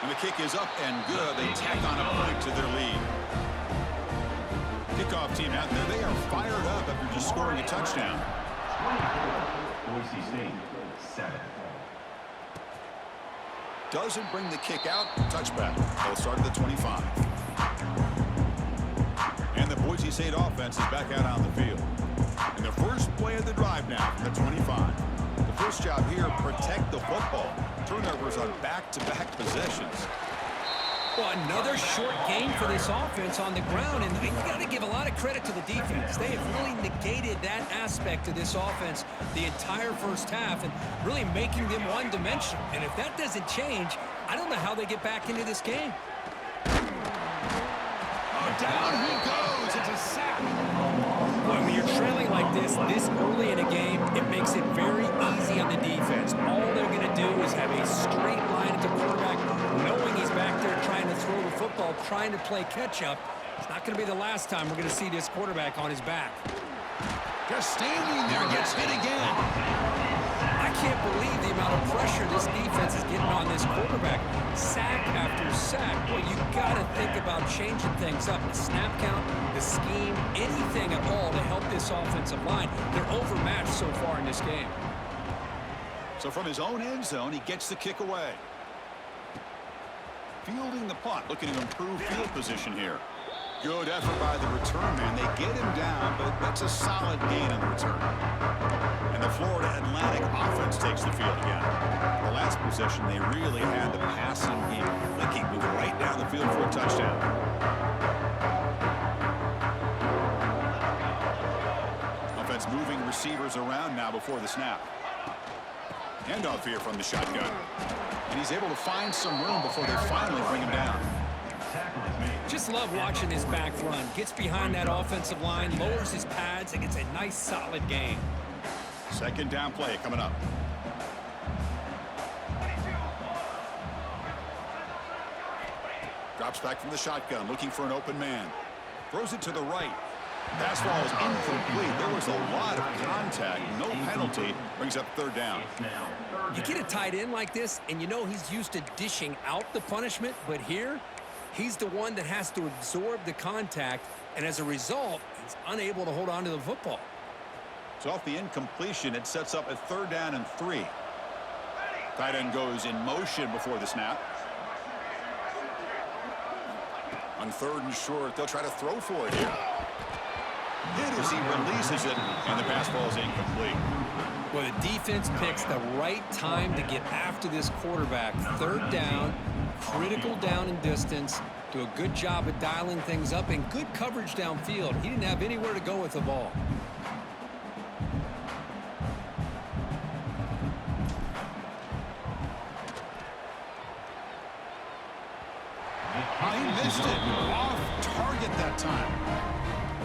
And the kick is up and good. They tack on a point to their lead. Kickoff team out there, they are fired up after just scoring a touchdown. Boise State, 7. Doesn't bring the kick out. Touchback. They'll start at the 25. And the Boise State offense is back out on the field. And the first play of the drive now from the 25. The first job here, protect the football. Turnovers on back-to-back possessions. Well, another short game for this offense on the ground, and you got to give a lot of credit to the defense. They have really negated that aspect of this offense the entire first half and really making them one-dimensional. And if that doesn't change, I don't know how they get back into this game. Oh, down he goes. It's a sack. Boy, when you're trailing like this early in a game, it makes it very easy on the defense. All they're going to do is have a straight line at the quarterback, knowing he's back there trying to throw the football, trying to play catch-up. It's not going to be the last time we're going to see this quarterback on his back. Just standing there, gets hit again. I can't believe the amount of pressure this defense is getting on this quarterback. Sack after sack. Well, you got to think about changing things up. The snap count, the scheme, anything at all to help this offensive line. They're overmatched so far in this game. So from his own end zone, he gets the kick away. Fielding the punt, looking to improve field position here. Good effort by the return man. They get him down, but that's a solid gain on the return. And the Florida Atlantic offense takes the field again. The last possession, they really had the passing game clicking, moving right down the field for a touchdown. Offense moving receivers around now before the snap. Handoff here from the shotgun. And he's able to find some room before they finally bring him down. Just love watching his back run. Gets behind that offensive line, lowers his pads, and gets a nice, solid gain. Second down play coming up. Drops back from the shotgun, looking for an open man. Throws it to the right. Pass ball is incomplete. There was a lot of contact. No penalty. Brings up third down. You get a tight end like this, and you know he's used to dishing out the punishment, but here, he's the one that has to absorb the contact, and as a result, he's unable to hold on to the football. So off the incompletion, it sets up a third down and 3. Tight end goes in motion before the snap. On third and short, they'll try to throw for it here. Hit as he releases it, and the pass ball is incomplete. Well, the defense picks the right time to get after this quarterback. Third down, critical down and distance. Do a good job of dialing things up and good coverage downfield. He didn't have anywhere to go with the ball. He missed it. Off target that time.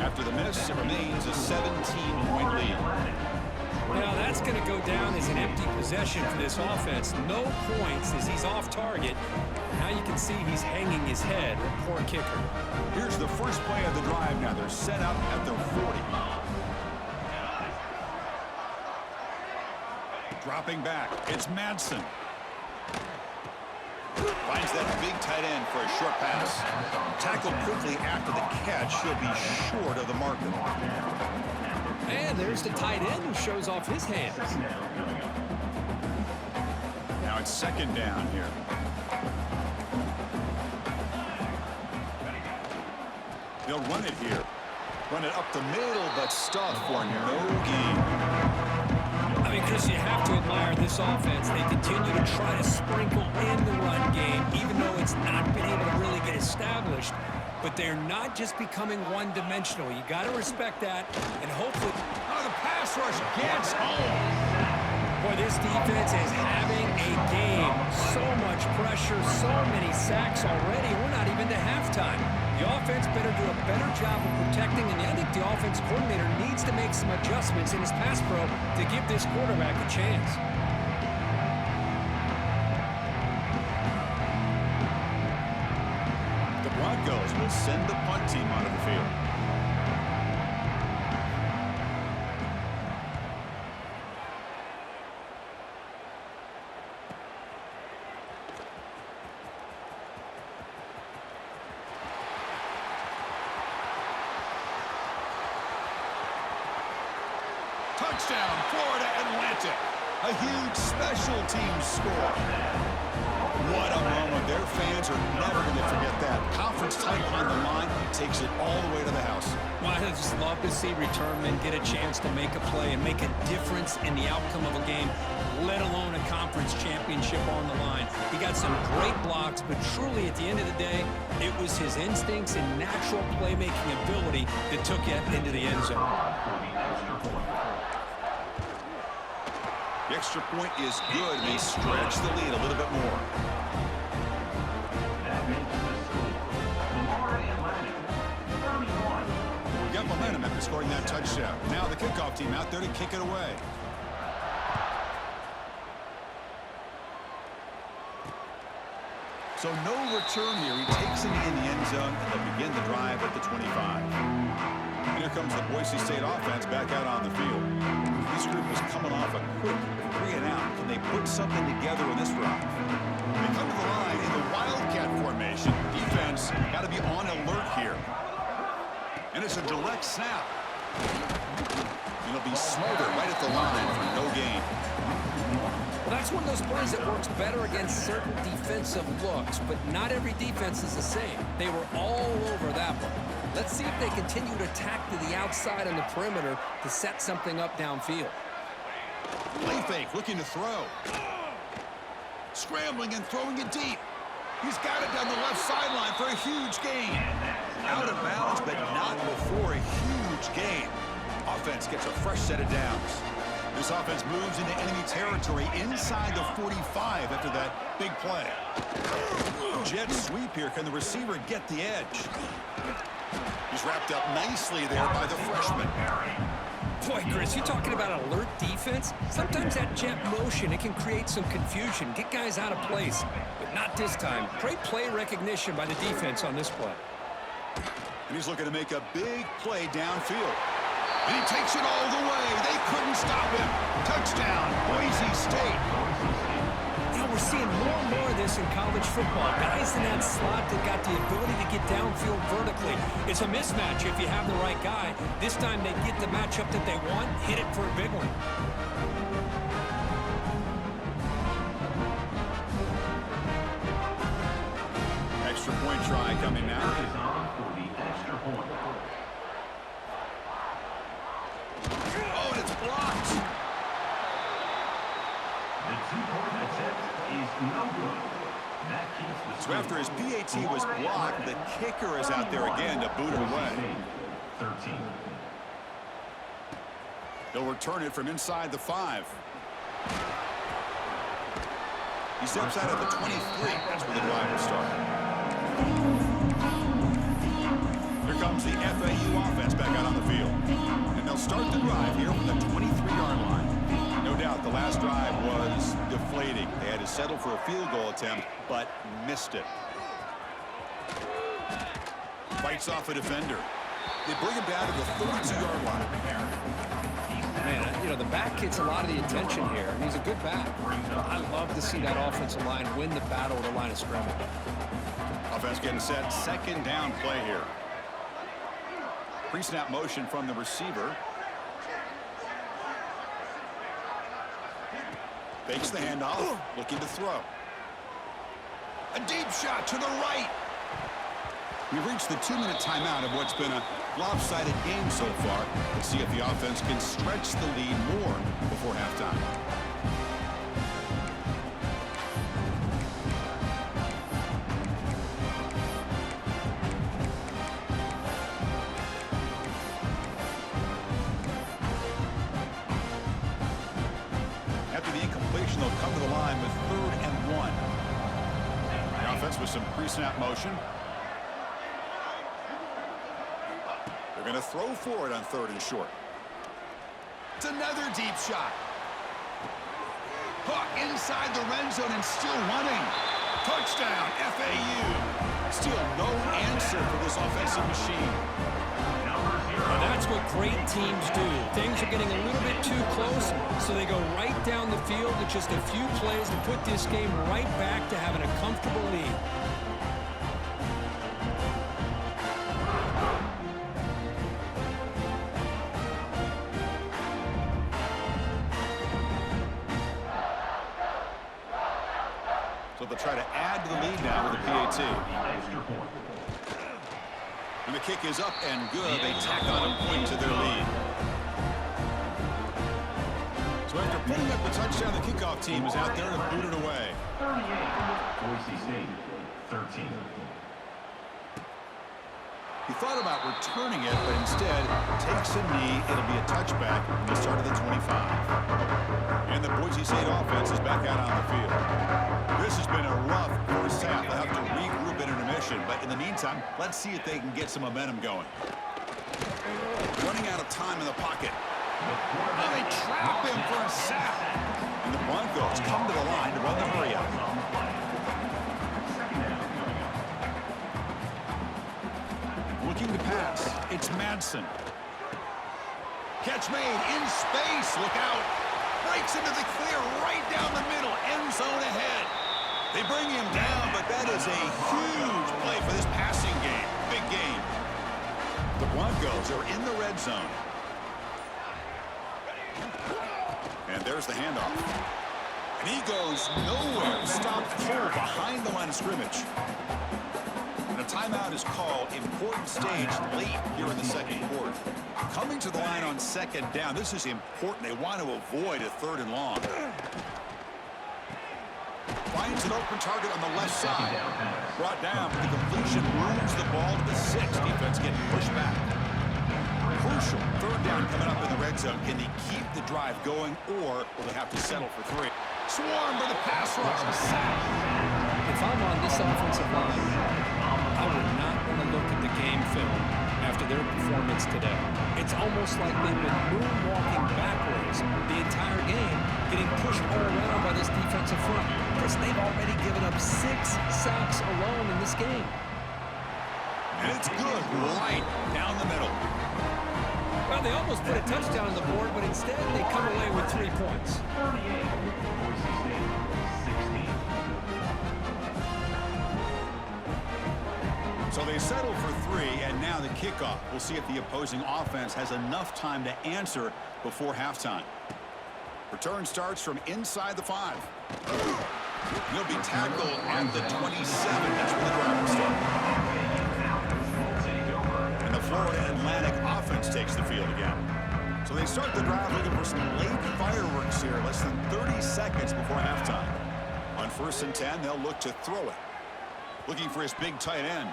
After the miss, it remains a 17-point lead. Now that's going to go down as an empty possession for this offense. No points as he's off target. Now you can see he's hanging his head. Poor kicker. Here's the first play of the drive now. They're set up at their 40. Dropping back. It's Madsen. Finds that big tight end for a short pass. Tackled quickly after the catch. He'll be short of the marker. And there's the tight end who shows off his hands. Now it's second down here. They'll run it here. Run it up the middle, but stuffed for no gain. I mean, Chris, you have to admire this offense. They continue to try to sprinkle in the run game, even though it's not been able to really get established. But they're not just becoming one-dimensional. You got to respect that, and hopefully... Oh, the pass rush gets home. Boy, this defense is having a game. So much pressure, so many sacks already. We're not even to halftime. The offense better do a better job of protecting, and I think the offense coordinator needs to make some adjustments in his pass pro to give this quarterback a chance. The Broncos will send the punt team onto the field. Touchdown, Florida Atlantic. A huge special teams score. What a moment. Their fans are never going to forget that. Conference title on the line takes it all the way to the house. Well, I just love to see returnmen get a chance to make a play and make a difference in the outcome of a game, let alone a conference championship on the line. He got some great blocks, but truly at the end of the day, it was his instincts and natural playmaking ability that took it into the end zone. The extra point is good, and they stretch the lead a little bit more. That makes the score. Florida Atlantic, 31. We got momentum after scoring that touchdown. Now the kickoff team out there to kick it away. So no return here. He takes it in the end zone, and they'll begin the drive at the 25. And here comes the Boise State offense back out on the field. This group is coming off a quick 3-and-out. Can they put something together in this drive? They come to the line in the Wildcat formation. Defense got to be on alert here. And it's a direct snap. It'll be smothered right at the line for no gain. Well, that's one of those plays that works better against certain defensive looks, but not every defense is the same. They were all over that one. Let's see if they continue to attack to the outside on the perimeter to set something up downfield. Play fake, looking to throw. Scrambling and throwing it deep. He's got it down the left sideline for a huge gain. Out of bounds, but not before a huge gain. Offense gets a fresh set of downs. This offense moves into enemy territory inside the 45 after that big play. Jet sweep here. Can the receiver get the edge? He's wrapped up nicely there by the freshman. Boy, Chris, you talking about alert defense? Sometimes that jet motion, it can create some confusion, get guys out of place. But not this time. Great play recognition by the defense on this play. And he's looking to make a big play downfield. And he takes it all the way. They couldn't stop him. Touchdown, Boise State. You know, we're seeing more and more of this in college football. Guys in that slot that got the ability to get downfield vertically. It's a mismatch if you have the right guy. This time they get the matchup that they want, hit it for a big one. Extra point try coming now. Is on for the extra point. Oh, and it's blocked. The two-point attempt is no good. That keeps the So after his PAT was blocked, the kicker is out there again to boot it away. 13. They'll return it from inside the 5. He steps out at the 23. That's where the drive will start. Here comes the FAU offense back out on the field. And they'll start the drive here from the 23-yard line. No doubt the last drive was deflating. They had to settle for a field goal attempt, but missed it. Fights off a defender. They bring him down to the 32-yard line. Man, you know, the back gets a lot of the attention here, and he's a good back. I love to see that offensive line win the battle at the line of scrimmage. Offense getting set. Second down play here. Pre-snap motion from the receiver. Fakes the handoff. Looking to throw. A deep shot to the right. We've reached the 2-minute timeout of what's been a lopsided game so far. Let's see if the offense can stretch the lead more before halftime. After the incompletion, they'll come to the line with 3rd and 1. The offense with some pre-snap motion. They're going to throw for it on 3rd and short. It's another deep shot. Caught inside the red zone and still running. Touchdown, FAU. Still no answer for this offensive machine. Well, that's what great teams do. Things are getting a little bit too close, so they go right down the field with just a few plays to put this game right back to having a comfortable lead. So they'll try to add to the lead now with a PAT. Extra point. And the kick is up and good. They tack on a point to their lead. So after putting up the touchdown, the kickoff team is out there to boot it away. 38. Boise State, 13. He thought about returning it, but instead takes a knee. It'll be a touchback from the start of the 25. And the Boise State offense is back out on the field. This has been a rough first half. They'll have to regroup in intermission, but in the meantime, let's see if they can get some momentum going. Running out of time in the pocket. And they trap him for a sack. And the Broncos come to the line to run the hurry out. Looking to pass. It's Madsen. Catch made in space. Look out. Breaks into the clear right down the middle. End zone ahead. They bring him down, but that is a huge play for this passing game. Big game. The Broncos are in the red zone. And there's the handoff. And he goes nowhere. Stopped cold behind the line of scrimmage. And a timeout is called. Important stage late here in the second quarter. Coming to the line on second down. This is important. They want to avoid a third and long. Finds an open target on the left side. Brought down. The completion moves the ball to the 6. Defense getting pushed back. Crucial. Third down coming up in the red zone. Can they keep the drive going, or will they have to settle for 3? Swarm for the pass rush. If I'm on this offensive line, I would not want to look at the game film after their performance today. It's almost like they've been moonwalking backwards the entire game, getting pushed all around by this defensive front. Chris, they've already given up 6 sacks alone in this game. And it's good right down the middle. Well, they almost put a touchdown on the board, but instead they come away with 3 points. 38. Boise State, 16. So they settle for 3, and now the kickoff. We'll see if the opposing offense has enough time to answer before halftime. Return starts from inside the 5. He'll be tackled at the 27. That's where the drive will start. And the Florida Atlantic offense takes the field again. So they start the drive looking for some late fireworks here, less than 30 seconds before halftime. On 1st and 10, they'll look to throw it. Looking for his big tight end.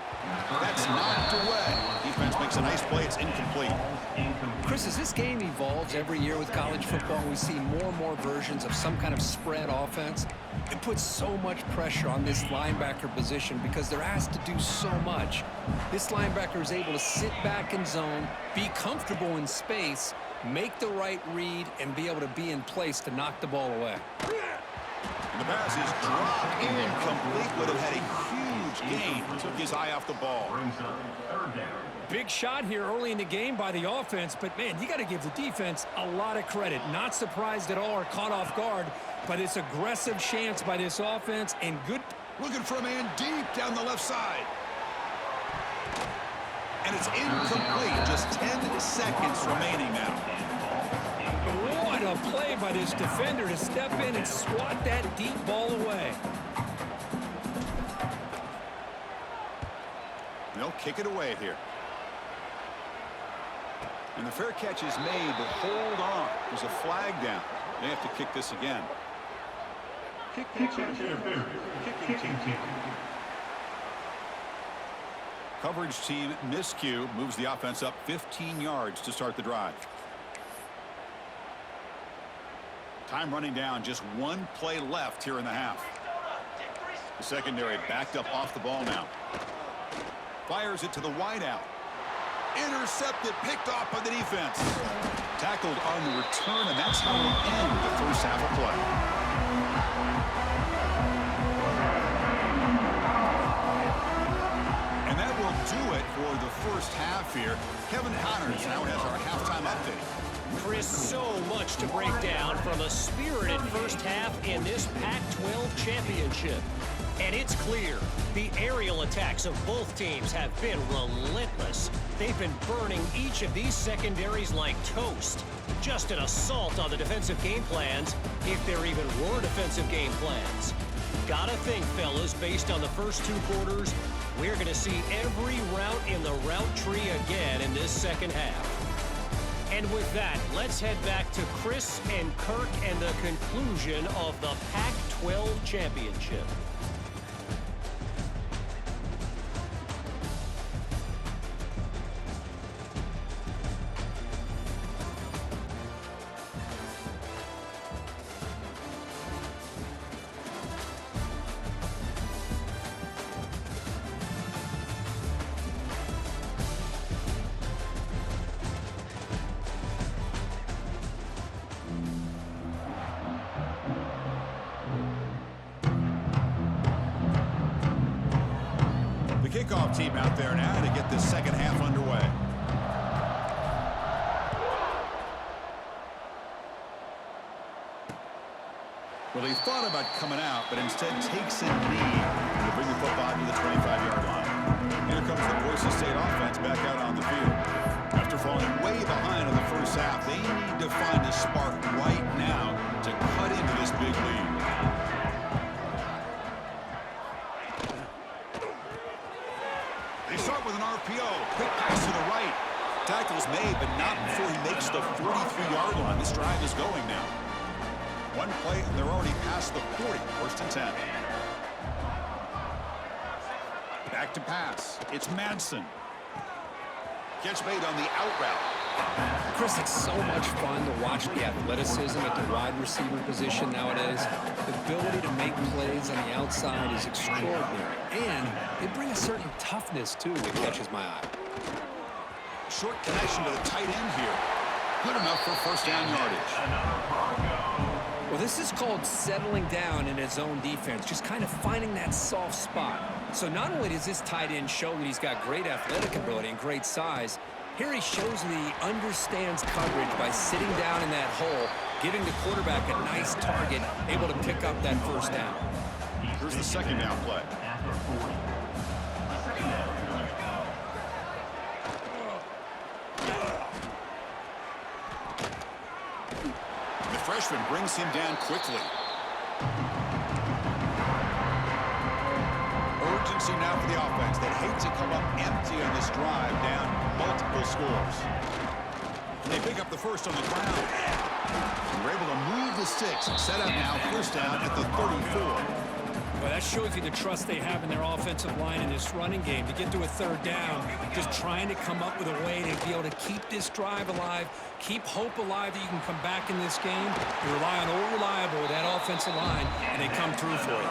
That's knocked away. Defense makes a nice play. It's incomplete. Chris, as this game evolves every year with college football, we see more and more versions of some kind of spread offense. It puts so much pressure on this linebacker position because they're asked to do so much. This linebacker is able to sit back in zone, be comfortable in space, make the right read, and be able to be in place to knock the ball away. And the pass is dropped. Incomplete. Would have had a huge gain. Took his eye off the ball. Big shot here early in the game by the offense, but man, you got to give the defense a lot of credit. Not surprised at all or caught off guard, but it's aggressive chance by this offense and good. Looking for a man deep down the left side. And it's incomplete. Just 10 seconds remaining now. What a play by this defender to step in and swat that deep ball away. They'll kick it away here. And the fair catch is made, but hold on. There's a flag down. They have to kick this again. Coverage team miscue moves the offense up 15 yards to start the drive. Time running down, just 1 play left here in the half. The secondary backed up off the ball now. Fires it to the wideout. Intercepted, picked off by the defense. Tackled on the return, and that's how we end the first half of play. And that will do it for the first half here. Kevin Connors now has our halftime update. Chris, so much to break down from a spirited first half in this Pac-12 championship. And it's clear, the aerial attacks of both teams have been relentless. They've been burning each of these secondaries like toast. Just an assault on the defensive game plans, if there even were defensive game plans. Gotta think, fellas, based on the first two quarters, we're going to see every route in the route tree again in this second half. And with that, let's head back to Chris and Kirk and the conclusion of the Pac-12 championship. The kickoff team out there now to get this second half underway. Well, he thought about coming out, but instead takes a knee to bring the football to the 25-yard line. Here comes the Boise State offense back out on the field. After falling way behind in the first half, they need to find a spark right now to cut into this big lead. They start with an RPO. Quick pass to the right. Tackle's made, but not before he makes the 43-yard line. This drive is going now. One play, and they're already past the 40. First and 10. Back to pass. It's Madsen. Catch made on the out route. Chris, it's so much fun to watch the athleticism at the wide receiver position nowadays. The ability to make plays on the outside is extraordinary. And they bring a certain toughness, too, that catches my eye. Short connection to the tight end here. Good enough for first down yardage. Well, this is called settling down in his own defense, just kind of finding that soft spot. So not only does this tight end show that he's got great athletic ability and great size, here he shows that he understands coverage by sitting down in that hole, giving the quarterback a nice target, able to pick up that first down. Here's the second down play. The freshman brings him down quickly. Urgency now for the offense that hates to come up empty on this drive, down multiple scores. And they pick up the first on the ground. And we're able to move the sticks. Set up now, first down at the 34. Well, that shows you the trust they have in their offensive line in this running game to get to a third down, just trying to come up with a way to be able to keep this drive alive, keep hope alive that you can come back in this game. You rely on old reliable with that offensive line, and they come through for you.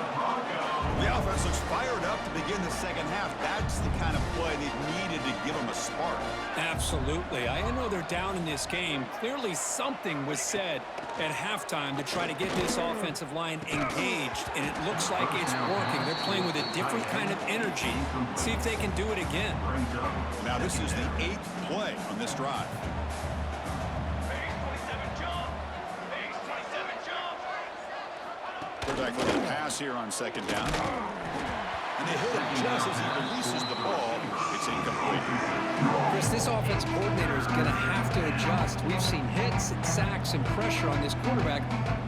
The offense looks fired up to begin the second half. That's the kind of play they've needed to give them a spark. Absolutely. I know they're down in this game. Clearly something was said at halftime to try to get this offensive line engaged, and it looks like it's working. They're playing with a different kind of energy. See if they can do it again. Now this is the 8th play on this drive. Quarterback looking to pass here on second down. And they hit him just as he releases the ball. It's incomplete. Chris, this offense coordinator is going to have to adjust. We've seen hits and sacks and pressure on this quarterback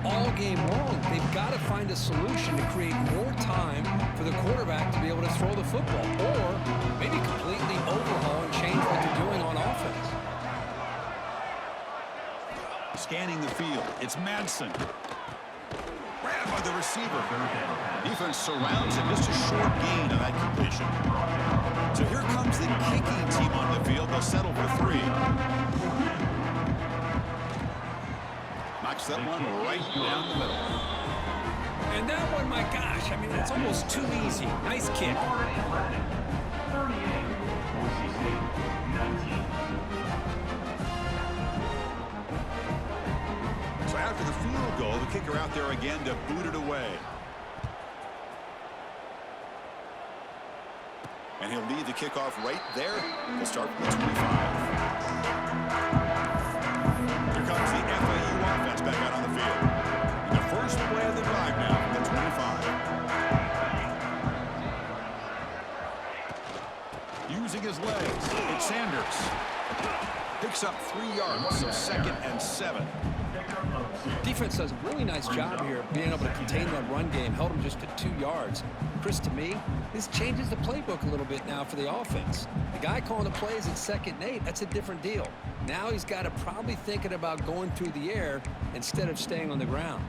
all game long. They've got to find a solution to create more time for the quarterback to be able to throw the football, or maybe completely overhaul and change what they're doing on offense. Scanning the field, it's Madsen. Grabbed by the receiver. Defense surrounds him. Just a short gain on that completion. So here comes the kicking team on the field. They'll settle for 3. Knocks that one right down the middle. And that one, my gosh, I mean, it's almost too easy. Nice kick. 38, Boise State, 19. So after the field goal, the kicker out there again to boot it away. And he'll lead the kickoff right there. We'll start from the 25. Here his legs. It's Sanders. Picks up 3 yards, so 2nd and 7. Defense does a really nice job here of being able to contain that run game. Held him just to 2 yards. Chris, to me, this changes the playbook a little bit now for the offense. The guy calling the plays at 2nd and 8, that's a different deal. Now he's got to probably thinking about going through the air instead of staying on the ground.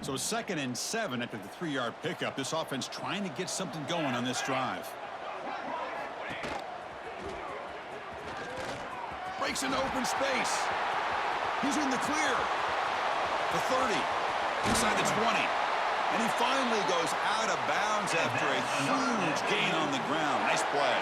So 2nd and 7 after the 3-yard pickup. This offense trying to get something going on this drive. Breaks into open space. He's in the clear. The 30. Inside the 20. And he finally goes out of bounds after a huge gain on the ground. Nice play.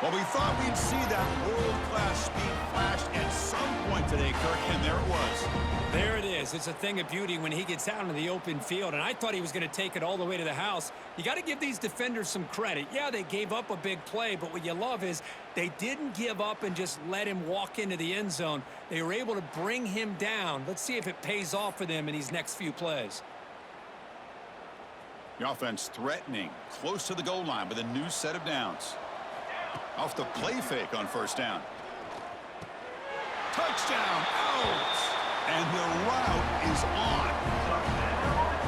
Well, we thought we'd see that world-class speed flash at some point today, Kirk, and there it was. There it is. It's a thing of beauty when he gets out in the open field, and I thought he was going to take it all the way to the house. You got to give these defenders some credit. Yeah, they gave up a big play, but what you love is they didn't give up and just let him walk into the end zone. They were able to bring him down. Let's see if it pays off for them in these next few plays. The offense threatening, close to the goal line with a new set of downs. Off the play fake on 1st down. Touchdown, out! And the route is on.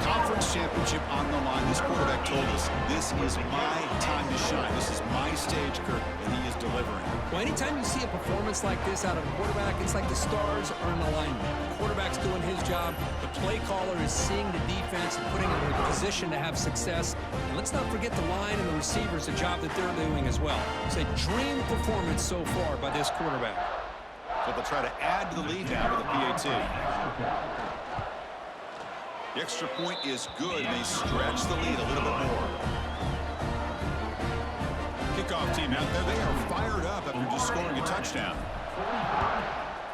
Conference championship on the line. This quarterback told us, this is my time to shine. This is my stage, Kirk, and he is delivering. Well, anytime you see a performance like this out of a quarterback, it's like the stars are in alignment. The quarterback's doing his job. The play caller is seeing the defense and putting them in a position to have success. And let's not forget the line and the receivers, the job that they're doing as well. It's a dream performance so far by this quarterback. So they'll try to add to the lead now with a PAT. The extra point is good, and they stretch the lead a little bit more. Kickoff team out there. They are fired up after just scoring a touchdown.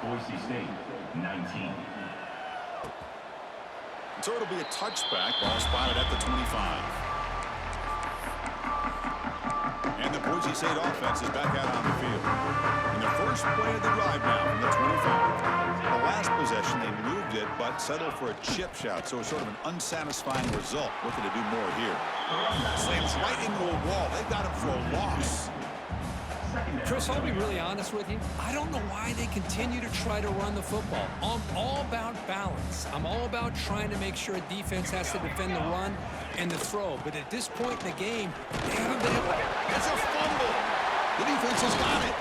Boise State, 19. So it'll be a touchback. Ball spotted at the 25. And the Boise State offense is back out on the field. In the first play of the drive now from the 25. The last possession, they moved it, but settled for a chip shot. So it's sort of an unsatisfying result. Looking to do more here. Slams right into a wall. They got him for a loss. Chris, I'll be really honest with you. I don't know why they continue to try to run the football. I'm all about balance. I'm all about trying to make sure a defense has to defend the run and the throw. But at this point in the game, they haven't been able to. It's a fumble. The defense has got it.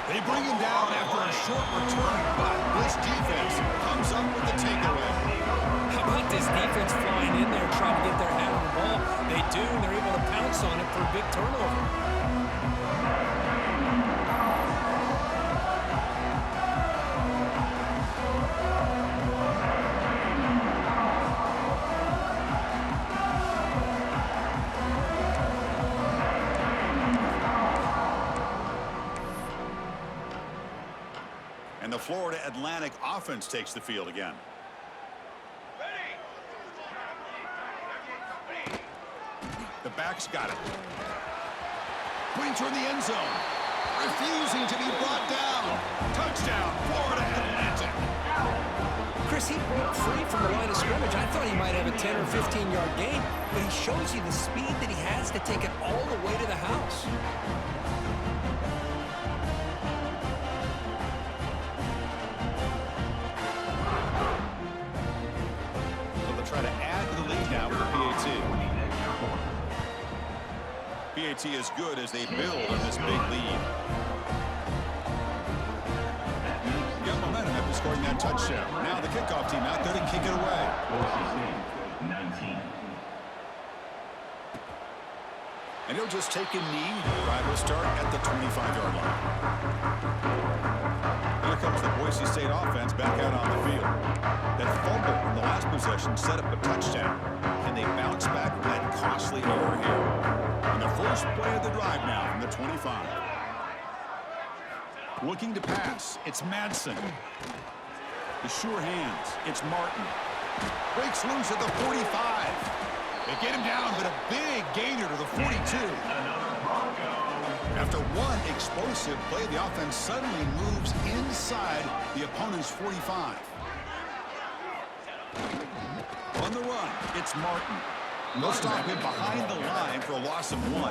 They bring him down after a short return, but this defense comes up with the takeaway. How about this defense flying in there trying to get their hand on the ball? They do, and they're able to pounce on it for a big turnover. And the Florida Atlantic offense takes the field again. The back's got it. Putting toward the end zone. Refusing to be brought down. Touchdown, Florida Atlantic. Chris, he broke free from the line of scrimmage. I thought he might have a 10 or 15-yard gain, but he shows you the speed that he has to take it all the way to the house. Try to add to the lead now with the PAT. PAT is good as they build on this big lead. Got momentum after scoring that touchdown. Now the kickoff team out there to kick it away. Boise State, 19. And he'll just take a knee. Drive will start at the 25-yard line. Here comes the Boise State offense back out on the field. That fumble in the last possession set up a touchdown. Can they bounce back from that costly error here? And the first play of the drive now from the 25. Looking to pass. It's Madsen. The sure hands. It's Martin. Breaks loose at the 45. They get him down, but a big gainer to the 42. After one explosive play, the offense suddenly moves inside the opponent's 45. On the run, it's Martin. They'll stop him behind the line for a loss of 1.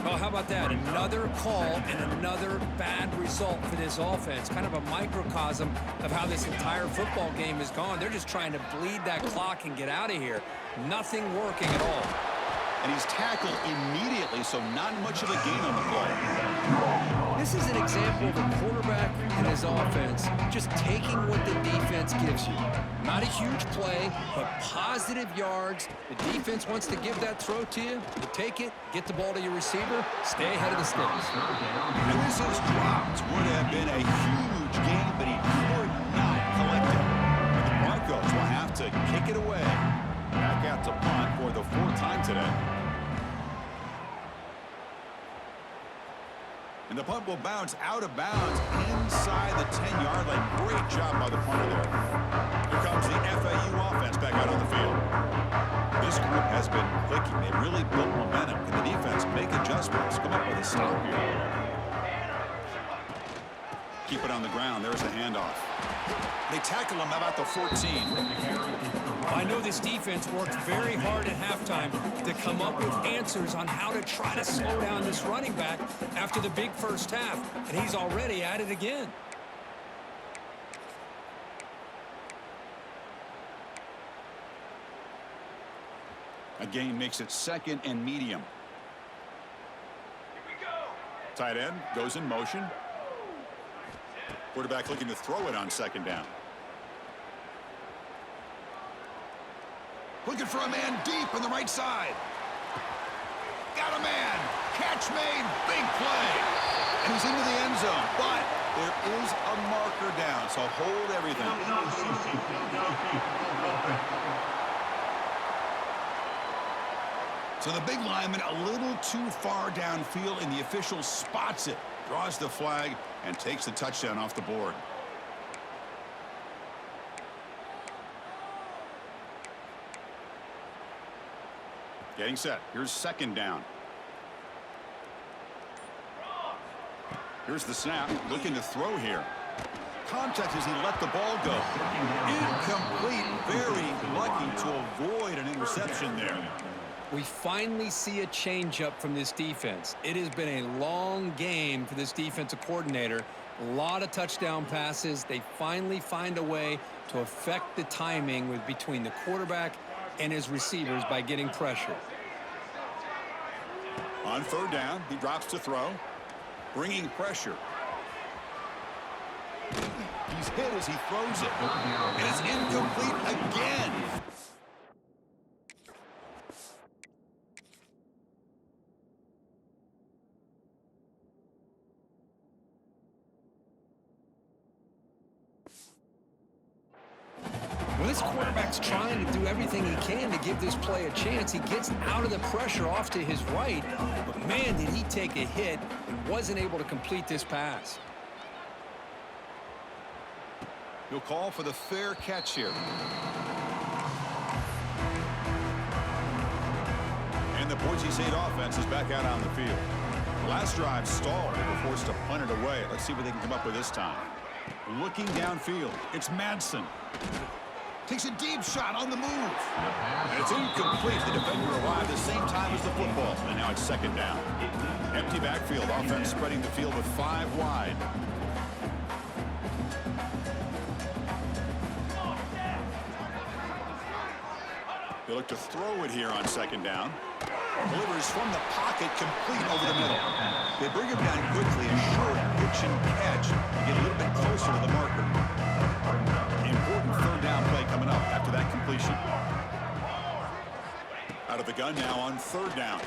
Well, how about that? Another call and another bad result for this offense. Kind of a microcosm of how this entire football game has gone. They're just trying to bleed that clock and get out of here. Nothing working at all. And he's tackled immediately, so not much of a gain on the play. This is an example of a quarterback and his offense just taking what the defense gives you. Not a huge play, but positive yards. The defense wants to give that throw to you. You take it, get the ball to your receiver, stay ahead of the sticks. And this is dropped. Would have been a huge gain, but he could not collect it. And the Broncos will have to kick it away. Back out to punt for the 4th time today. And the punt will bounce out of bounds inside the 10-yard line. Great job by the punter there. Here comes the FAU offense back out on the field. This group has been clicking. They really built momentum. Can the defense make adjustments? Come up with a stop here. Keep it on the ground. There's the handoff. They tackle him about the 14. I know this defense worked very hard at halftime to come up with answers on how to try to slow down this running back after the big first half, and he's already at it again. A gain makes it 2nd and medium. Tight end goes in motion. Quarterback looking to throw it on 2nd down. Looking for a man deep on the right side. Got a man. Catch made. Big play. And he's into the end zone. But there is a marker down, so hold everything. So the big lineman a little too far downfield, and the official spots it, draws the flag, and takes the touchdown off the board. Getting set. Here's 2nd down. Here's the snap. Looking to throw here. Contact as he let the ball go. Incomplete. Very lucky to avoid an interception there. We finally see a change-up from this defense. It has been a long game for this defensive coordinator. A lot of touchdown passes. They finally find a way to affect the timing between the quarterback and his receivers by getting pressure. On 3rd down, he drops to throw, bringing pressure. He's hit as he throws it, and it's incomplete again. Well, this quarterback's trying to do everything he can to give this play a chance. He gets out of the pressure off to his right, but man, did he take a hit and wasn't able to complete this pass. He'll call for the fair catch here. And the Boise State offense is back out on the field. Last drive stalled. They were forced to punt it away. Let's see what they can come up with this time. Looking downfield, it's Madsen. Takes a deep shot on the move. And it's incomplete. The defender arrived the same time as the football. And now it's 2nd down. Empty backfield. Offense spreading the field with 5 wide. They look to throw it here on 2nd down. Delivers from the pocket, complete over the middle. They bring him down quickly. A short pitch and catch. Get a little bit closer to the marker. Important 3rd down play coming up after that completion. Out of the gun now on 3rd down.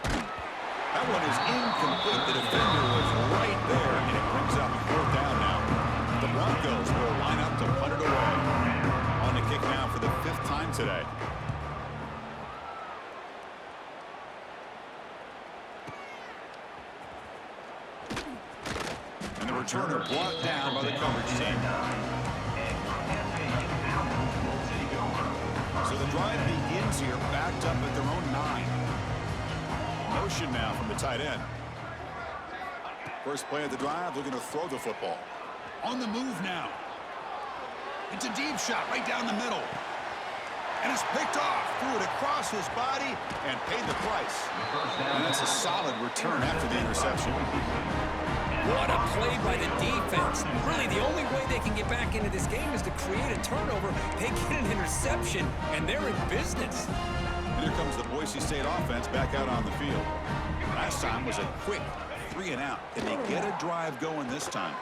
That one is incomplete. The defender was right there, and it brings up 4th down now. The Broncos will line up to punt it away. On the kick now for the 5th time today. And the returner brought down by the coverage team. So the drive begins here, backed up at their own 9. Motion now from the tight end. First play of the drive, looking to throw the football. On the move now. It's a deep shot right down the middle. And it's picked off. Threw it across his body and paid the price. And that's a solid return after the interception. What a play by the defense. Really, the only way they can get back into this game is to create a turnover. They get an interception, and they're in business. And here comes the Boise State offense back out on the field. Last time was a quick 3 and out. Can they get a drive going this time?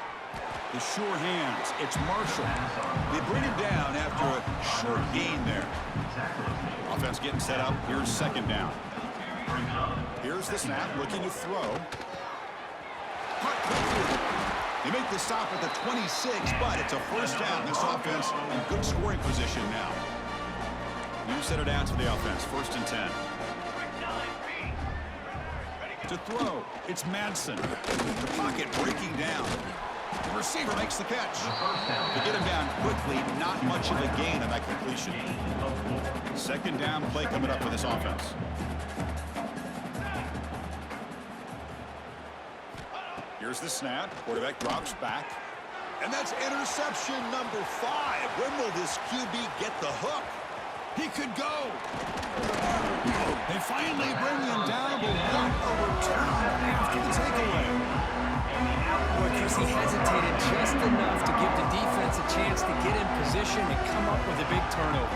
The sure hands. It's Marshall. They bring him down after a short gain there. Offense getting set up. Here's second down. Here's the snap, looking to throw. They make the stop at the 26, but it's a first down. This offense in good scoring position now. New set of downs for the offense. First and 10. To throw, it's Madsen. The pocket breaking down. The receiver makes the catch. To get him down quickly, not much of a gain on that completion. Second down play coming up for this offense. Here's the snap. Quarterback drops back. And that's interception number 5. When will this QB get the hook? He could go. They finally bring him down, but what a return after the takeaway. Boy, Chris, he hesitated just enough to give the defense a chance to get in position and come up with a big turnover.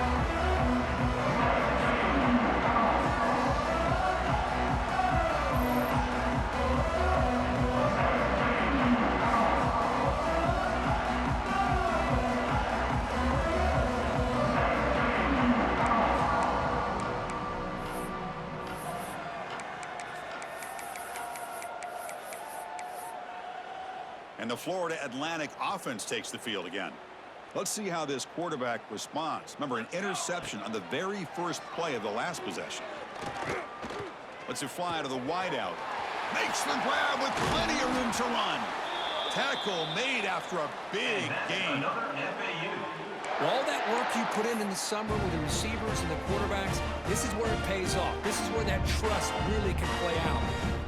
And the Florida Atlantic offense takes the field again. Let's see how this quarterback responds. Remember, an interception on the very first play of the last possession. Lets it fly to the wideout. Makes the grab with plenty of room to run. Tackle made after a big gain. All that work you put in the summer with the receivers and the quarterbacks, this is where it pays off. This is where that trust really can play out.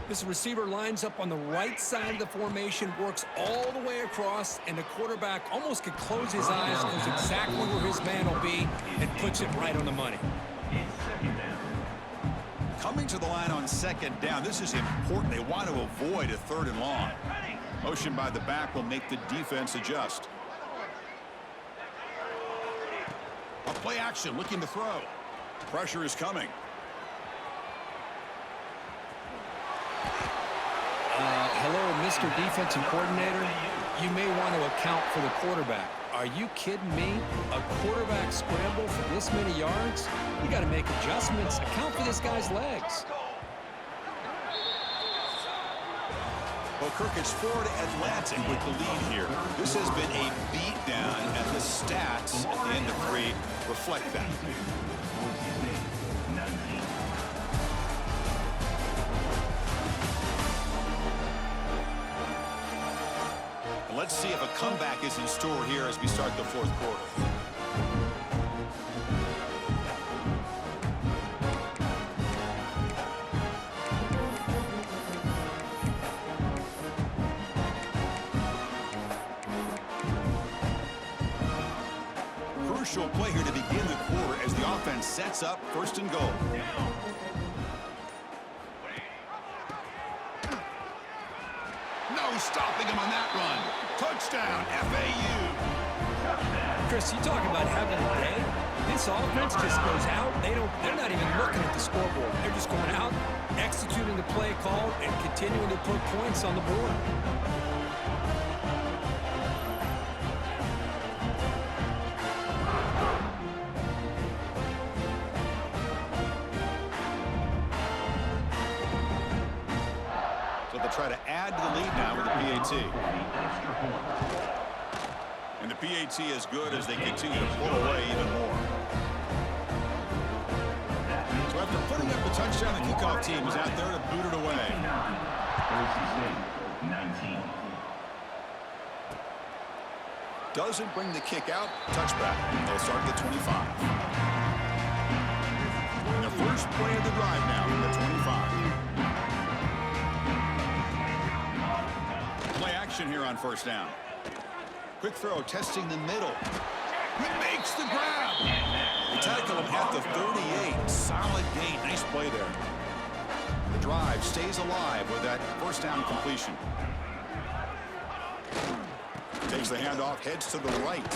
This receiver lines up on the right side of the formation, works all the way across, and the quarterback almost could close his eyes, knows exactly where his man will be, and puts it right on the money. Coming to the line on second down, this is important. They want to avoid a 3rd and long. Motion by the back will make the defense adjust. A play action, looking to throw. Pressure is coming. Hello, Mr. Defensive Coordinator. You may want to account for the quarterback. Are you kidding me? A quarterback scramble for this many yards? You got to make adjustments. Account for this guy's legs. Well, Kirk, it's Florida Atlantic with the lead here. This has been a beatdown, and the stats at the end of 3 reflect that. Let's see if a comeback is in store here as we start the 4th quarter. Crucial play here to begin the quarter as the offense sets up 1st and goal. No stopping him on that run. Touchdown, FAU. Chris, you talk about having a day. This offense just goes out. They're not even looking at the scoreboard. They're just going out, executing the play call, and continuing to put points on the board. Try to add to the lead now with the PAT. And the PAT is good as they continue to pull away even more. So after putting up the touchdown, the kickoff team is out there to boot it away. 19. Doesn't bring the kick out. Touchback. They'll start at the 25. And the first play of the drive now from the 25. action here on first down. Quick throw, testing the middle. He makes the grab. They tackle him at the 38. Solid gain. Nice play there. The drive stays alive with that first down completion. Takes the handoff, heads to the right.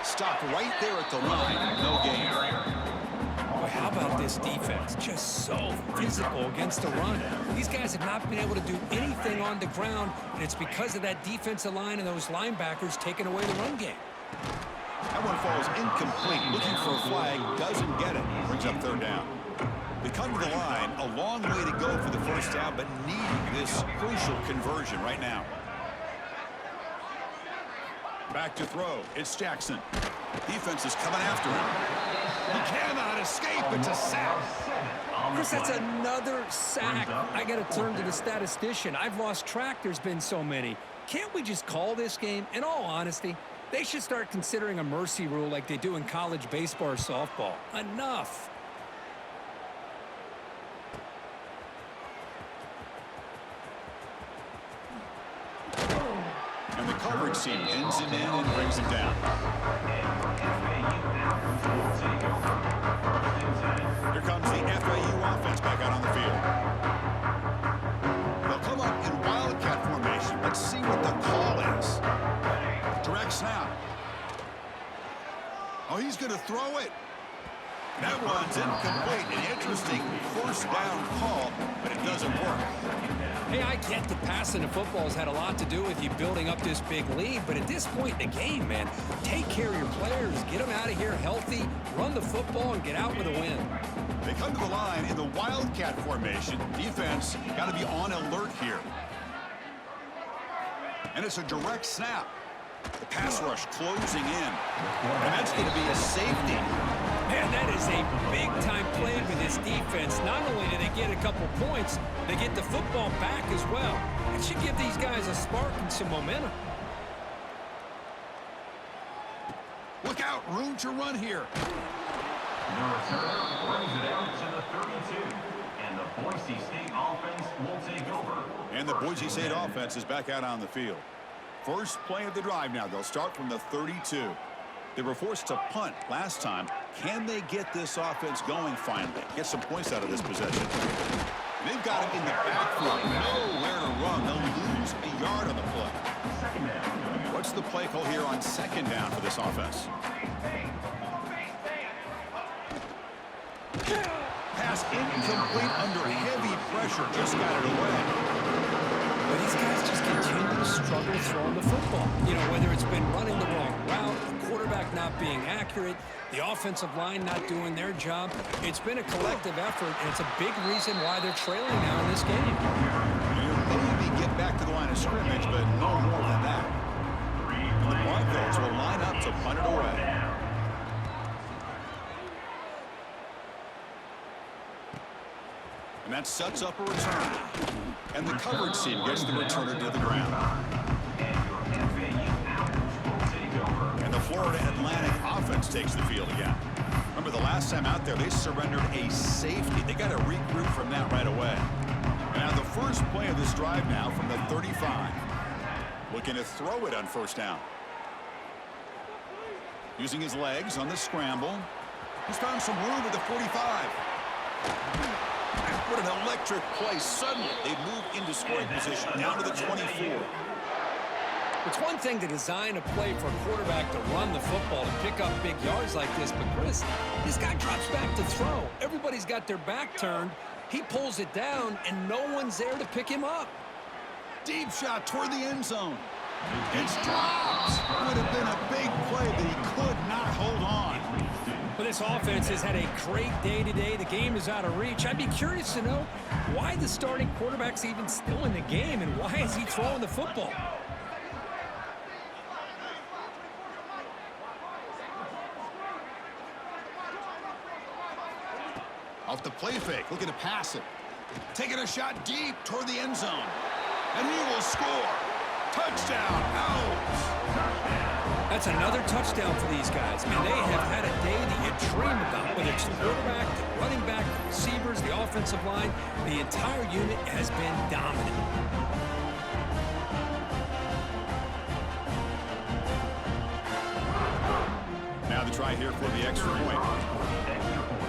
Stop right there at the line. No gain. Boy, how about this defense? Just so physical against the run. These guys have not been able to do anything on the ground, and it's because of that defensive line and those linebackers taking away the run game. That one falls incomplete. Looking for a flag, doesn't get it. Brings up third down. They come to the line, a long way to go for the first down, but needing this crucial conversion right now. Back to throw. It's Jackson. Defense is coming after him. He cannot escape. It's a sack. Chris, that's another sack. I got to turn to the statistician. I've lost track. There's been so many. Can't we just call this game? In all honesty, they should start considering a mercy rule like they do in college baseball or softball. Enough. And the coverage team pins him in and brings him down. Here comes the FAU offense back out on the field. They'll come up in wildcat formation. Let's see what the call is. Direct snap. Oh, he's going to throw it. That one's incomplete. An interesting first down call, but it doesn't work. Hey, I get the passing of football has had a lot to do with you building up this big lead, but at this point in the game, man, take care of your players, get them out of here healthy, run the football, and get out with a win. They come to the line in the wildcat formation. Defense got to be on alert here. And it's a direct snap. The pass rush closing in. And that's going to be a safety. Man, that is a big-time play for this defense. Not only do they get a couple points, they get the football back as well. It should give these guys a spark and some momentum. Look out, room to run here. The returner brings it out to the 32. And the Boise State offense will take over. And the Boise State offense is back out on the field. First play of the drive now. They'll start from the 32. They were forced to punt last time. Can they get this offense going finally? Get some points out of this possession. They've got him in the backfield. Nowhere to run. They'll lose a yard on the play. What's the play call here on second down for this offense? Pass incomplete under heavy pressure. Just got it away. But these guys just continue to struggle throwing the football. You know, whether it's been running the wrong route, the quarterback not being accurate, the offensive line not doing their job. It's been a collective effort, and it's a big reason why they're trailing now in this game. You maybe get back to the line of scrimmage, but no more than that. And the Broncos will line up to punt it away. And that sets up a return. And the coverage team gets the returner to the ground. And the Florida Atlantic offense takes the field again. Remember the last time out there, they surrendered a safety. They got to regroup from that right away. Now the first play of this drive now from the 35. Looking to throw it on first down. Using his legs on the scramble. He's found some room at the 45. What an electric play. Suddenly, they move into scoring position down to the 24. It's one thing to design a play for a quarterback to run the football, to pick up big yards like this, but Chris, this guy drops back to throw. Everybody's got their back turned. He pulls it down, and no one's there to pick him up. Deep shot toward the end zone. It's dropped. Would have been a big play, but he could not hold on. Well, this offense has had a great day today. The game is out of reach. I'd be curious to know why the starting quarterback's even still in the game, and why is he throwing the football? Off the play fake, looking to pass it. Taking a shot deep toward the end zone. And he will score. Touchdown, Owls. That's another touchdown for these guys. Man, they have had a day that you dream about. Whether it's the quarterback, the running back, the receivers, the offensive line, the entire unit has been dominant. to try here for the extra point. Extra point.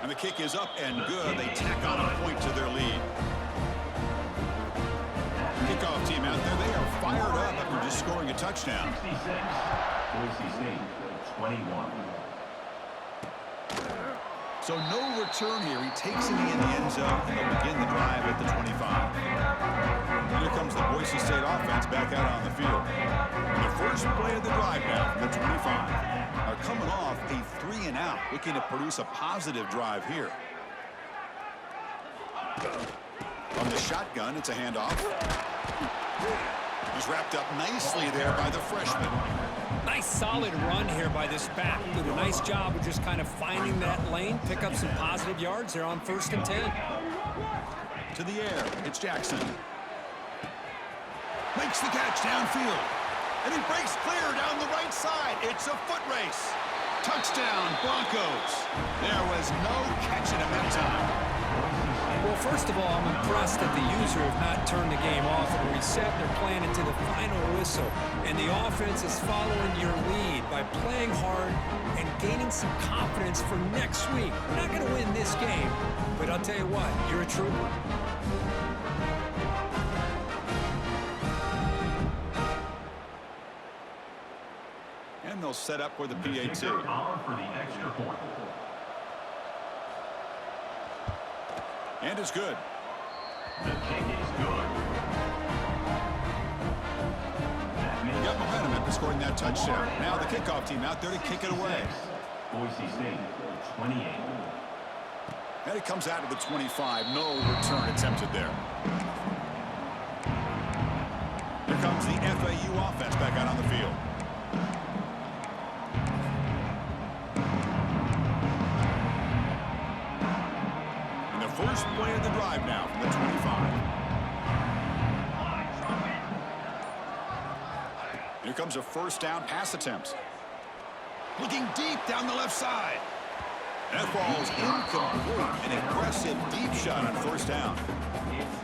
And the kick is up and good. They tack on a point to their lead. Kickoff team out there. They are fired up after just scoring a touchdown. 66. Boise State, 21. So no return here. He takes it in the end zone, and they'll begin the drive at the 25. Here comes the Boise State offense back out on the field. And the first play of the drive now from the 25. Are coming off a 3-and-out, looking to produce a positive drive here. From the shotgun, it's a handoff. He's wrapped up nicely there by the freshman. Nice solid run here by this back. Did a nice job of just kind of finding that lane, pick up some positive yards there on 1st and 10. To the air, it's Jackson. Makes the catch downfield. And he breaks clear down the right side. It's a foot race. Touchdown, Broncos. There was no catching him that time. Well, first of all, I'm impressed that the user have not turned the game off and reset. They're playing into the final whistle. And the offense is following your lead by playing hard and gaining some confidence for next week. We're not going to win this game, but I'll tell you what, you're a trooper. And they'll set up for the The PAT. kicker on for the extra point. And it's good. The kick is good. That He means got momentum after scoring that touchdown. Now the kickoff team out there to kick it away. Boise State, 28. And it comes out of the 25. No return attempted there. Here comes the FAU offense back out on the field. And the first play of the drive now from the 25. Here comes a first down pass attempt. Looking deep down the left side. That ball's incomplete. An aggressive deep shot on first down.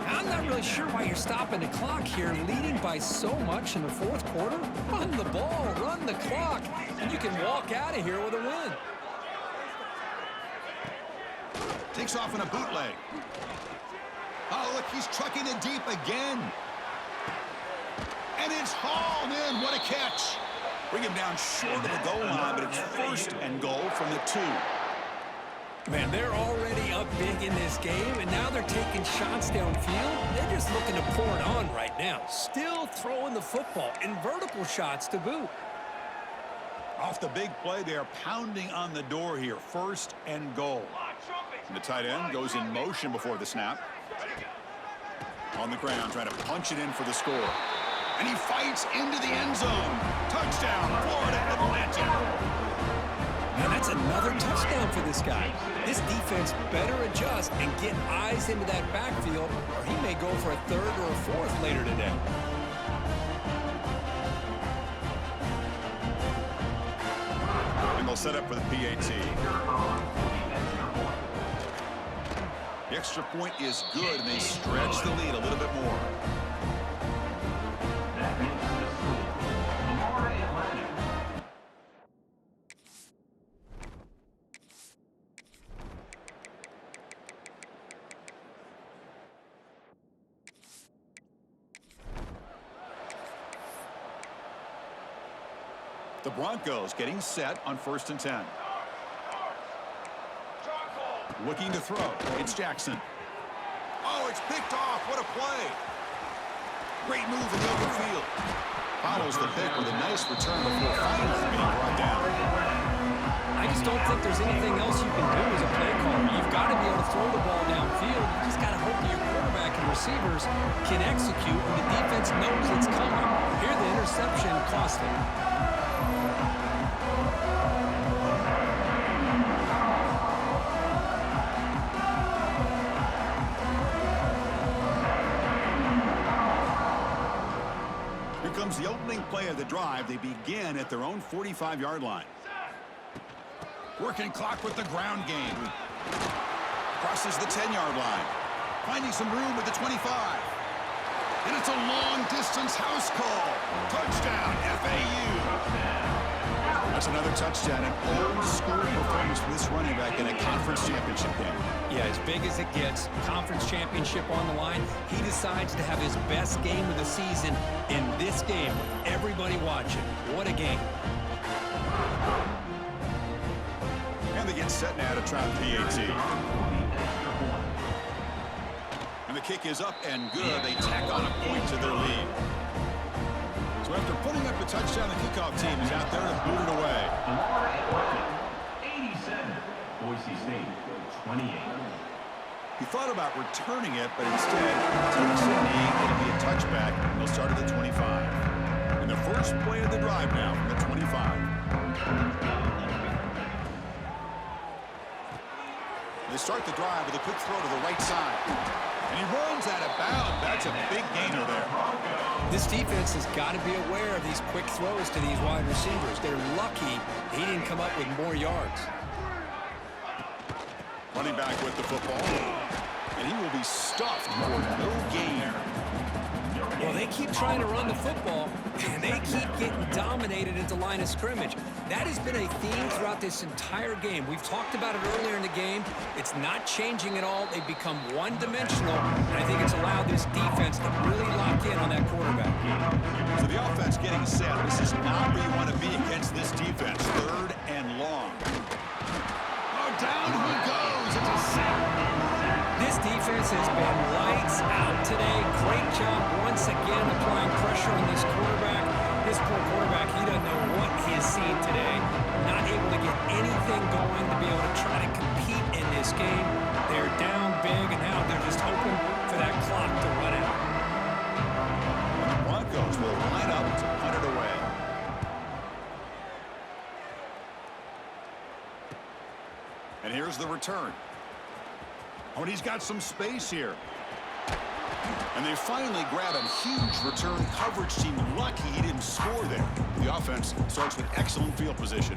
I'm not really sure why you're stopping the clock here, leading by so much in the 4th quarter. Run the ball, run the clock, and you can walk out of here with a win. Takes off in a bootleg. Oh, look, he's trucking it deep again. And it's hauled in. What a catch. Bring him down short of the goal line, but it's 1st and goal from the 2. Man, they're already up big in this game, and now they're taking shots downfield. They're just looking to pour it on right now. Still throwing the football, and vertical shots to boot. Off the big play, they are pounding on the door here. 1st and goal. And the tight end goes in motion before the snap. On the ground, trying to punch it in for the score. And he fights into the end zone. Touchdown, Florida Atlantic. Now that's another touchdown for this guy. This defense better adjust and get eyes into that backfield, or he may go for a 3rd or a 4th later today. And they'll set up for the PAT. The extra point is good, and they stretch the lead a little bit more. That makes the score. Florida Atlantic. The Broncos getting set on 1st and 10. Looking to throw. It's Jackson. Oh, it's picked off. What a play. Great move in the open field. Follows the pick with a nice return before finally being brought down. I just don't think there's anything else you can do as a play caller. You've got to be able to throw the ball downfield. You just got to hope that your quarterback and receivers can execute when the defense knows it's coming. Here the interception cost them. Here comes the opening play of the drive. They begin at their own 45-yard line. Working clock with the ground game. Crosses the 10-yard line. Finding some room at the 25. And it's a long-distance house call. Touchdown, FAU. That's another touchdown, an old-school performance from this running back in a conference championship game. Yeah, as big as it gets, conference championship on the line, he decides to have his best game of the season in this game with everybody watching. What a game. And they get set now to try the PAT. And the kick is up and good. They tack on a point to their lead. So after putting up a touchdown, the kickoff team is out there to boot it away. Florida Atlantic, 87. Boise State, 28. He thought about returning it, but instead takes a knee. It'll be a touchback. They'll start at the 25. And the first play of the drive now from the 25. They start the drive with a quick throw to the right side. And he runs out of bounds. That's a big gainer there. This defense has got to be aware of these quick throws to these wide receivers. They're lucky he didn't come up with more yards. Running back with the football. And he will be stuffed for no gain. Well, they keep trying to run the football, and they keep getting dominated at the line of scrimmage. That has been a theme throughout this entire game. We've talked about it earlier in the game. It's not changing at all. They've become one-dimensional, and I think it's allowed this defense to really lock in on that quarterback. So the offense getting set. This is not where you want to be against this defense. Third and long. Oh, down he goes. It's a sack. This defense has been lights out today. Great job once again applying pressure on this quarterback. This poor quarterback, he doesn't know what he has seen today. Not able to get anything going to be able to try to compete in this game. They're down big, and now they're just hoping for that clock to run out. And the Broncos will line up to punt it away. And here's the return. Oh, and he's got some space here. And they finally grab a huge return coverage team. Lucky he didn't score there. The offense starts with excellent field position.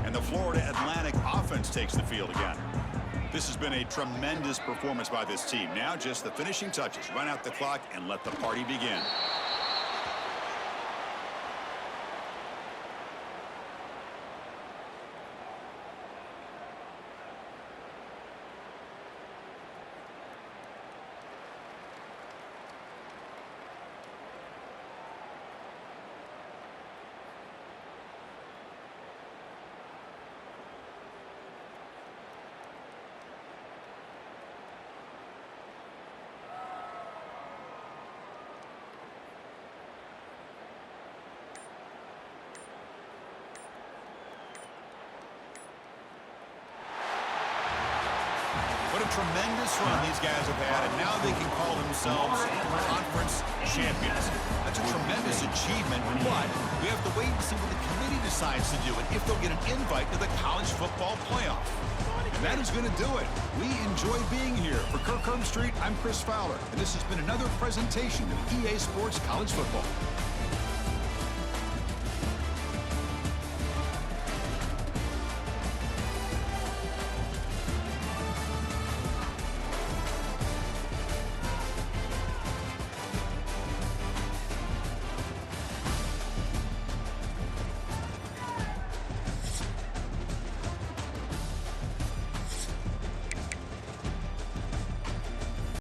And the Florida Atlantic offense takes the field again. This has been a tremendous performance by this team. Now just the finishing touches. Run out the clock and let the party begin. What a tremendous run these guys have had, and now they can call themselves conference champions. That's a tremendous achievement, but we have to wait and see what the committee decides to do and if they'll get an invite to the college football playoff. And that is going to do it. We enjoy being here. For Kirk Herbstreit, I'm Chris Fowler, and this has been another presentation of EA Sports College Football.